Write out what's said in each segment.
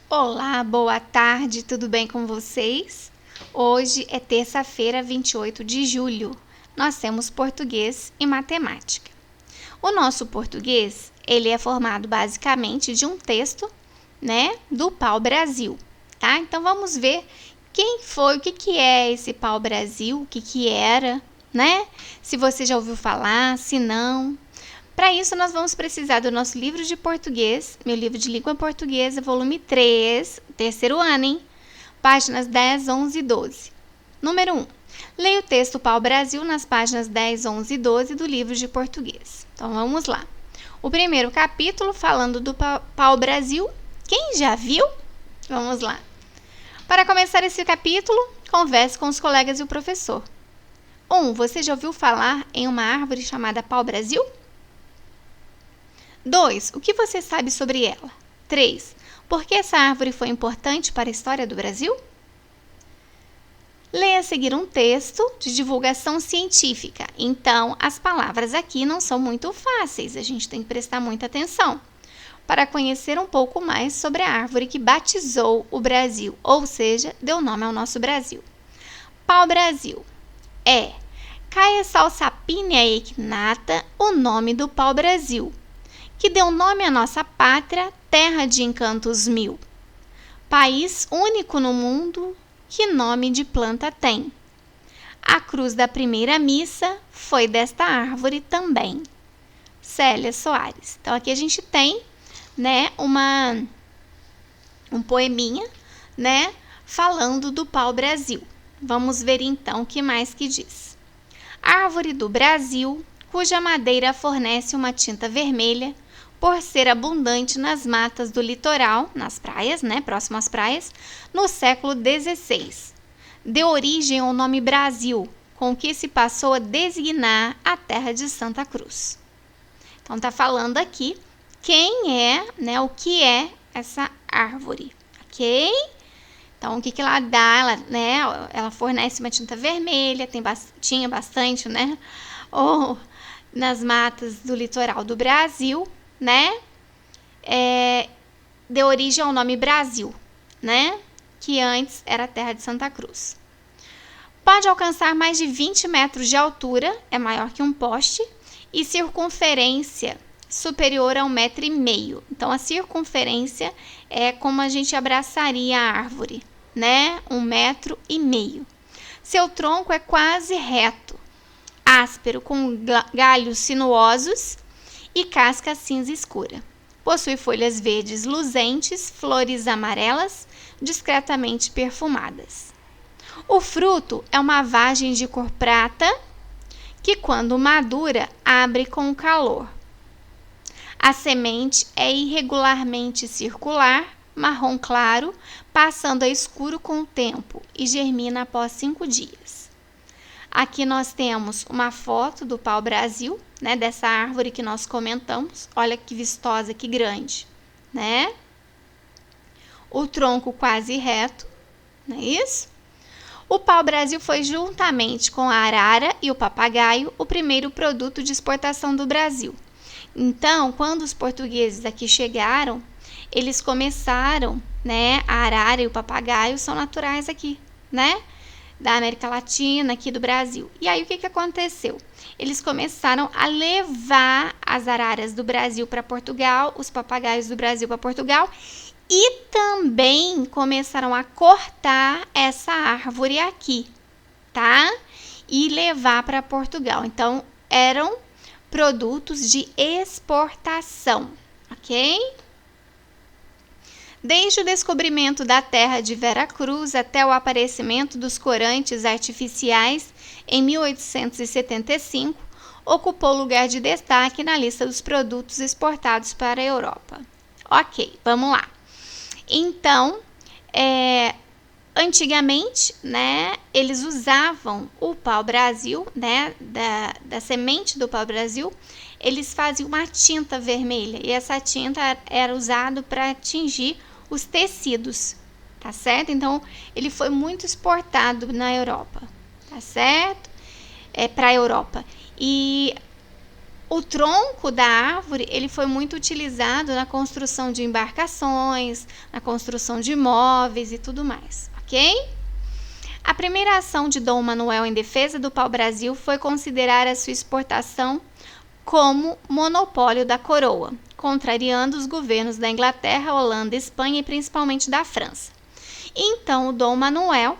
Olá, boa tarde, tudo bem com vocês? Hoje é terça-feira, 28 de julho. Nós temos português e matemática. O nosso português, ele é formado basicamente de um texto, do pau-brasil, tá? Então vamos ver quem foi, o que é esse pau-brasil, o que era, Se você já ouviu falar, se não. Para isso, nós vamos precisar do nosso livro de português, meu livro de língua portuguesa, volume 3, terceiro ano, hein? Páginas 10, 11 e 12. Número 1. Leia o texto Pau-Brasil nas páginas 10, 11 e 12 do livro de português. Então, vamos lá. O primeiro capítulo, falando do Pau-Brasil. Quem já viu? Vamos lá. Para começar esse capítulo, converse com os colegas e o professor. 1. Você já ouviu falar em uma árvore chamada Pau-Brasil? 2. O que você sabe sobre ela? 3. Por que essa árvore foi importante para a história do Brasil? Leia a seguir um texto de divulgação científica. Então, as palavras aqui não são muito fáceis, a gente tem que prestar muita atenção. Para conhecer um pouco mais sobre a árvore que batizou o Brasil, ou seja, deu nome ao nosso Brasil. Pau-Brasil é Caia Salsapinea equinata, o nome do pau-brasil, que deu nome à nossa pátria, terra de encantos mil. País único no mundo, que nome de planta tem? A cruz da primeira missa foi desta árvore também. Célia Soares. Então, aqui a gente tem, um poeminha, falando do pau-brasil. Vamos ver, então, o que mais que diz. Árvore do Brasil, cuja madeira fornece uma tinta vermelha, por ser abundante nas matas do litoral, nas praias, próximo às praias, no século XVI. Deu origem ao nome Brasil, com que se passou a designar a terra de Santa Cruz. Então, está falando aqui quem é, o que é essa árvore, ok? Então, o que ela dá? Ela fornece uma tinta vermelha, tinha bastante, nas matas do litoral do Brasil, deu origem ao nome Brasil, que antes era a terra de Santa Cruz. Pode alcançar mais de 20 metros de altura, é maior que um poste, e circunferência superior a 1,5 metro. Então, a circunferência é como a gente abraçaria a árvore, 1,5 metro. Seu tronco é quase reto, áspero, com galhos sinuosos e casca cinza escura. Possui folhas verdes luzentes, flores amarelas, discretamente perfumadas. O fruto é uma vagem de cor prata, que quando madura, abre com o calor. A semente é irregularmente circular, marrom claro, passando a escuro com o tempo e germina após 5 dias. Aqui nós temos uma foto do pau-brasil, dessa árvore que nós comentamos. Olha que vistosa, que grande, O tronco quase reto, não é isso? O pau-brasil foi, juntamente com a arara e o papagaio, o primeiro produto de exportação do Brasil. Então, quando os portugueses aqui chegaram, eles começaram, a arara e o papagaio são naturais aqui, da América Latina, aqui do Brasil. E aí, o que aconteceu? Eles começaram a levar as araras do Brasil para Portugal, os papagaios do Brasil para Portugal, e também começaram a cortar essa árvore aqui, tá? E levar para Portugal. Então, eram produtos de exportação, ok? Desde o descobrimento da terra de Veracruz até o aparecimento dos corantes artificiais em 1875, ocupou lugar de destaque na lista dos produtos exportados para a Europa. Ok, vamos lá. Então, antigamente, eles usavam o pau-brasil, da semente do pau-brasil, eles faziam uma tinta vermelha, e essa tinta era usada para tingir os tecidos, tá certo? Então, ele foi muito exportado na Europa, tá certo? Para a Europa. E O tronco da árvore, ele foi muito utilizado na construção de embarcações, na construção de móveis e tudo mais, ok? A primeira ação de Dom Manuel em defesa do pau-brasil foi considerar a sua exportação como monopólio da coroa, contrariando os governos da Inglaterra, Holanda, Espanha e principalmente da França. Então, o Dom Manuel,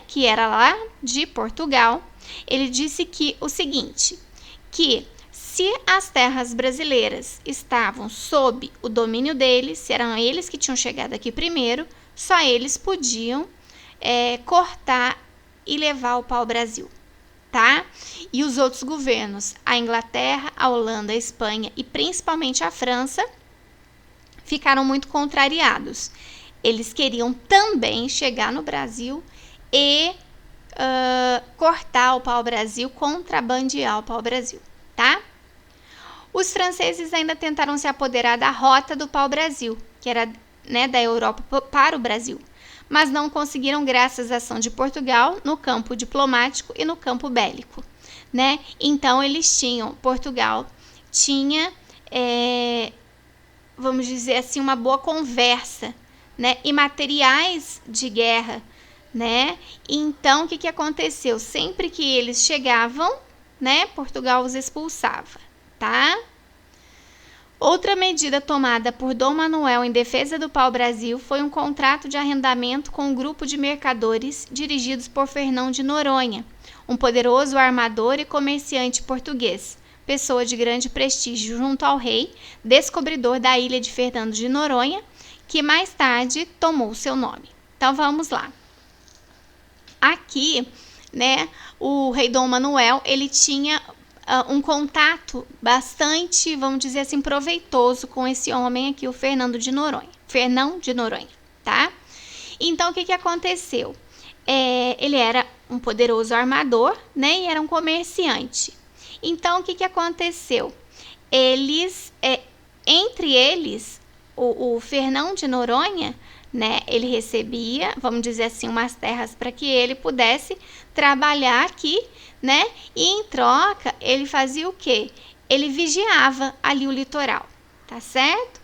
que era lá de Portugal, ele disse que o seguinte, que se as terras brasileiras estavam sob o domínio deles, se eram eles que tinham chegado aqui primeiro, só eles podiam cortar e levar o pau-brasil, tá? E os outros governos, a Inglaterra, a Holanda, a Espanha e principalmente a França, ficaram muito contrariados. Eles queriam também chegar no Brasil e cortar o pau-brasil, contrabandear o pau-brasil, tá? Os franceses ainda tentaram se apoderar da rota do pau-brasil, que era da Europa para o Brasil, mas não conseguiram graças à ação de Portugal no campo diplomático e no campo bélico, Então, Portugal tinha, vamos dizer assim, uma boa conversa, e materiais de guerra, Então, o que aconteceu? Sempre que eles chegavam, Portugal os expulsava, tá? Outra medida tomada por Dom Manuel em defesa do pau-brasil foi um contrato de arrendamento com um grupo de mercadores dirigidos por Fernão de Noronha, um poderoso armador e comerciante português, pessoa de grande prestígio junto ao rei, descobridor da ilha de Fernando de Noronha, que mais tarde tomou seu nome. Então, vamos lá. Aqui, o rei Dom Manuel, ele tinha um contato bastante, vamos dizer assim, proveitoso com esse homem aqui, o Fernão de Noronha, tá? Então, o que aconteceu? Ele era um poderoso armador, e era um comerciante. Então, o que aconteceu? Entre eles, o Fernão de Noronha, ele recebia, vamos dizer assim, umas terras para que ele pudesse trabalhar aqui, e em troca ele fazia o quê? Ele vigiava ali o litoral, tá certo?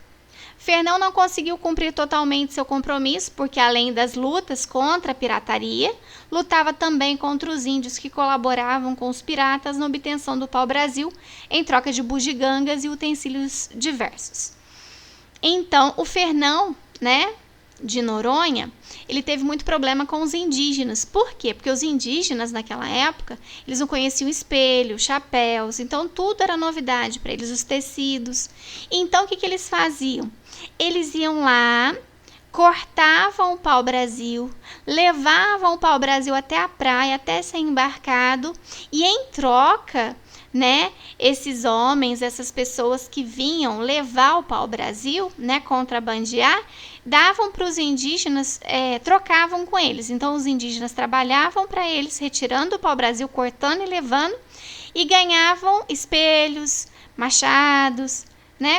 Fernão não conseguiu cumprir totalmente seu compromisso, porque além das lutas contra a pirataria, lutava também contra os índios que colaboravam com os piratas na obtenção do pau-brasil em troca de bugigangas e utensílios diversos. Então, o Fernão, de Noronha, ele teve muito problema com os indígenas. Por quê? Porque os indígenas naquela época, eles não conheciam espelho, chapéus, então tudo era novidade para eles, os tecidos. Então, o que eles faziam? Eles iam lá, cortavam o pau-brasil, levavam o pau-brasil até a praia, até ser embarcado, e em troca, esses homens, essas pessoas que vinham levar o pau-brasil, contrabandear, davam para os indígenas, trocavam com eles. Então, os indígenas trabalhavam para eles, retirando o pau-brasil, cortando e levando, e ganhavam espelhos, machados,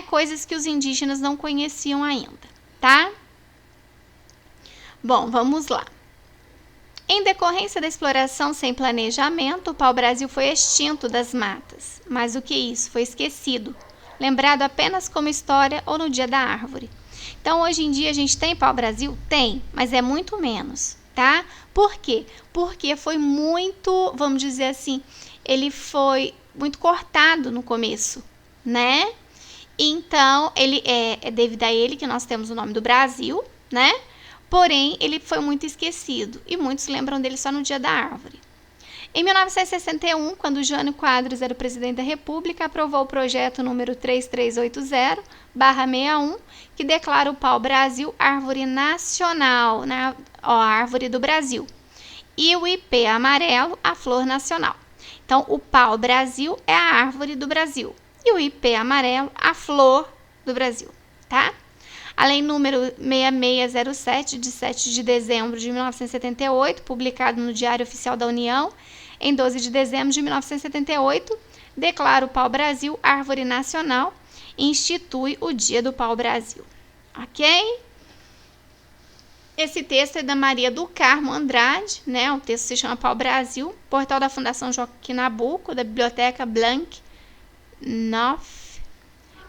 coisas que os indígenas não conheciam ainda, tá? Bom, vamos lá. Em decorrência da exploração sem planejamento, o pau-brasil foi extinto das matas. Mas o que é isso? Foi esquecido, lembrado apenas como história ou no dia da árvore. Então, hoje em dia, a gente tem pau-brasil? Tem, mas é muito menos, tá? Por quê? Porque foi muito, vamos dizer assim, ele foi muito cortado no começo, Então, ele é devido a ele que nós temos o nome do Brasil, Porém, ele foi muito esquecido e muitos lembram dele só no dia da árvore. Em 1961, quando Jânio Quadros era o presidente da República, aprovou o projeto número 3380/61, que declara o pau-brasil árvore nacional, a árvore do Brasil, e o ipê amarelo a flor nacional. Então, o pau-brasil é a árvore do Brasil e o ipê amarelo a flor do Brasil, tá? A lei número 6607, de 7 de dezembro de 1978, publicado no Diário Oficial da União, em 12 de dezembro de 1978, declara o pau-brasil árvore nacional e institui o Dia do Pau-Brasil. Ok? Esse texto é da Maria do Carmo Andrade, O texto se chama Pau-Brasil, portal da Fundação Joaquim Nabuco, da Biblioteca Blanc, North.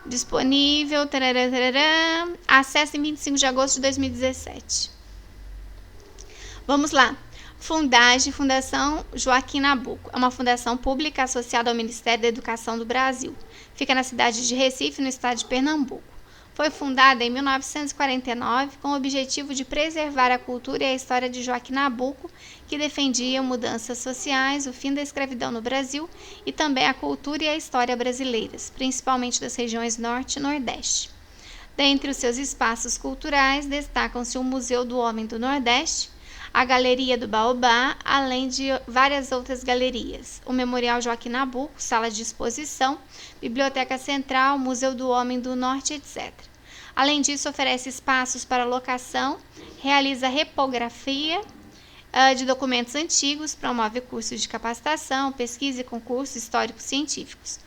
Disponível. Tarará, tarará, acesso em 25 de agosto de 2017. Vamos lá. Fundação Joaquim Nabuco. É uma fundação pública associada ao Ministério da Educação do Brasil. Fica na cidade de Recife, no estado de Pernambuco. Foi fundada em 1949 com o objetivo de preservar a cultura e a história de Joaquim Nabuco, que defendia mudanças sociais, o fim da escravidão no Brasil e também a cultura e a história brasileiras, principalmente das regiões Norte e Nordeste. Dentre os seus espaços culturais, destacam-se o Museu do Homem do Nordeste, a Galeria do Baobá, além de várias outras galerias, o Memorial Joaquim Nabuco, sala de exposição, Biblioteca Central, Museu do Homem do Norte, etc. Além disso, oferece espaços para locação, realiza repografia de documentos antigos, promove cursos de capacitação, pesquisa e concursos históricos científicos.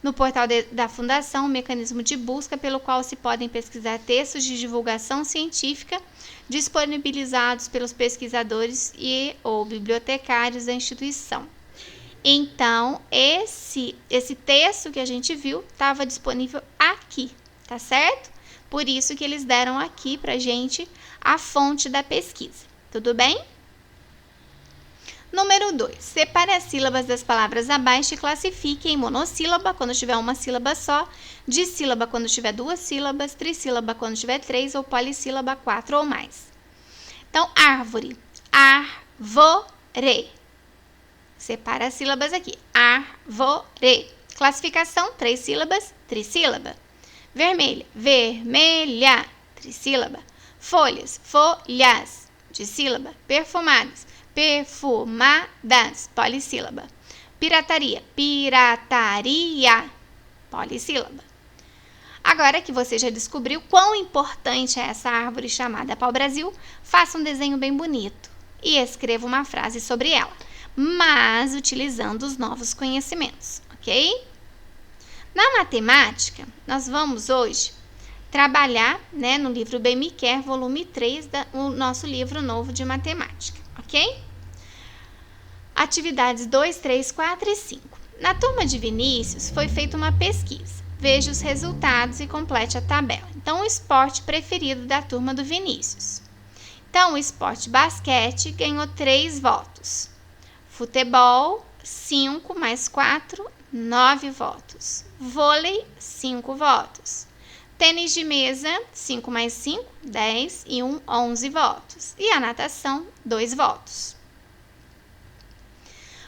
No portal da Fundação, um mecanismo de busca pelo qual se podem pesquisar textos de divulgação científica disponibilizados pelos pesquisadores e ou bibliotecários da instituição. Então, esse texto que a gente viu estava disponível aqui, tá certo? Por isso que eles deram aqui pra gente a fonte da pesquisa, tudo bem? Número 2. Separe as sílabas das palavras abaixo e classifique em monossílaba quando tiver uma sílaba só, dissílaba quando tiver 2 sílabas, trissílaba quando tiver 3 ou polissílaba 4 ou mais. Então, árvore, arvore. Separa as sílabas aqui. Arvore. Classificação, 3 sílabas, trissílaba. Vermelha, vermelha, trissílaba. Folhas, folhas, dissílaba. Perfumadas, perfumadas, polissílaba. Pirataria, pirataria, polissílaba. Agora que você já descobriu quão importante é essa árvore chamada pau-brasil, faça um desenho bem bonito e escreva uma frase sobre ela, mas utilizando os novos conhecimentos, ok? Na matemática, nós vamos hoje trabalhar, no livro Bem Me Quer, volume 3, o nosso livro novo de matemática, ok? Atividades 2, 3, 4 e 5. Na turma de Vinícius, foi feita uma pesquisa. Veja os resultados e complete a tabela. Então, o esporte preferido da turma do Vinícius. Então, o esporte basquete ganhou 3 votos. Futebol, 5 mais 4, 9 votos. Vôlei, 5 votos. Tênis de mesa, 5 mais 5, 10 e 1, 11 votos. E a natação, 2 votos.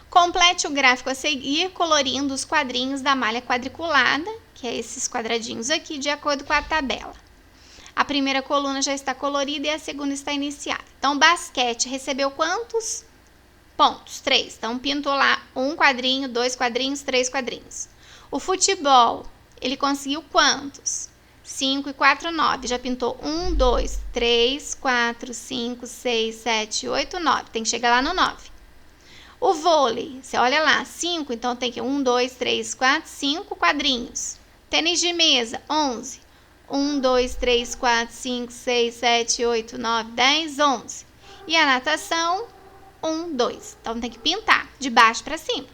Complete o gráfico a seguir, colorindo os quadrinhos da malha quadriculada, que é esses quadradinhos aqui, de acordo com a tabela. A primeira coluna já está colorida e a segunda está iniciada. Então, basquete recebeu quantos pontos? 3. Então, pintou lá 1 quadrinho, 2 quadrinhos, 3 quadrinhos. O futebol, ele conseguiu quantos? 5 e 4, 9. Já pintou 1, 2, 3, 4, 5, 6, 7, 8, 9. Tem que chegar lá no 9. O vôlei, você olha lá, 5, então tem que 1, 2, 3, 4, 5 quadrinhos. Tênis de mesa, 11. 1, 2, 3, 4, 5, 6, 7, 8, 9, 10, 11. E a natação, 1, 2. Então tem que pintar de baixo para cima.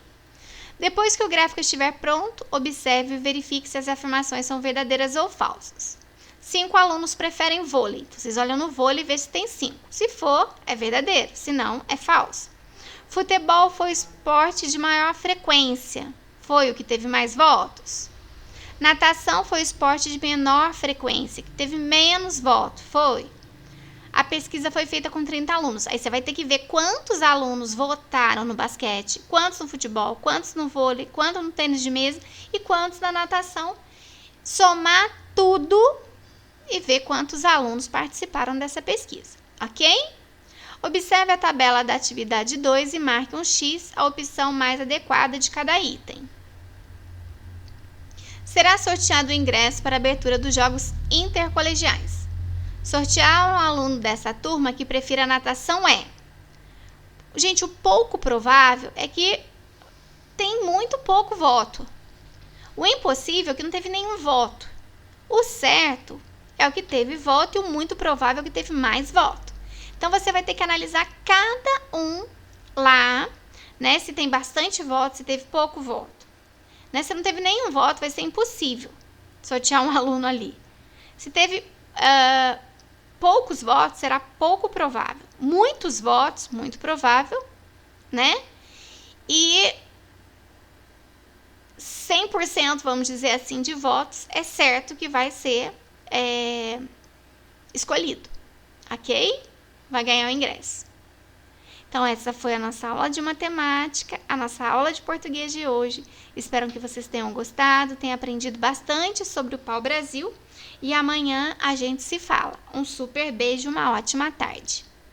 Depois que o gráfico estiver pronto, observe e verifique se as afirmações são verdadeiras ou falsas. 5 alunos preferem vôlei. Vocês olham no vôlei e vê se tem 5. Se for, é verdadeiro. Se não, é falso. Futebol foi o esporte de maior frequência. Foi o que teve mais votos. Natação foi o esporte de menor frequência, que teve menos votos. Foi. A pesquisa foi feita com 30 alunos. Aí você vai ter que ver quantos alunos votaram no basquete, quantos no futebol, quantos no vôlei, quantos no tênis de mesa e quantos na natação. Somar tudo e ver quantos alunos participaram dessa pesquisa, ok? Observe a tabela da atividade 2 e marque um X, a opção mais adequada de cada item. Será sorteado o ingresso para a abertura dos Jogos Intercolegiais. Sortear um aluno dessa turma que prefira a natação é... Gente, o pouco provável é que tem muito pouco voto. O impossível é que não teve nenhum voto. O certo é o que teve voto e o muito provável é o que teve mais voto. Então, você vai ter que analisar cada um lá, se tem bastante voto, se teve pouco voto. né? Se não teve nenhum voto, vai ser impossível sortear um aluno ali. Se teve poucos votos, será pouco provável. Muitos votos, muito provável, né? E 100%, vamos dizer assim, de votos, é certo que vai ser escolhido, ok? Vai ganhar o ingresso. Então, essa foi a nossa aula de matemática, a nossa aula de português de hoje. Espero que vocês tenham gostado, tenham aprendido bastante sobre o pau-brasil. E amanhã a gente se fala. Um super beijo, uma ótima tarde.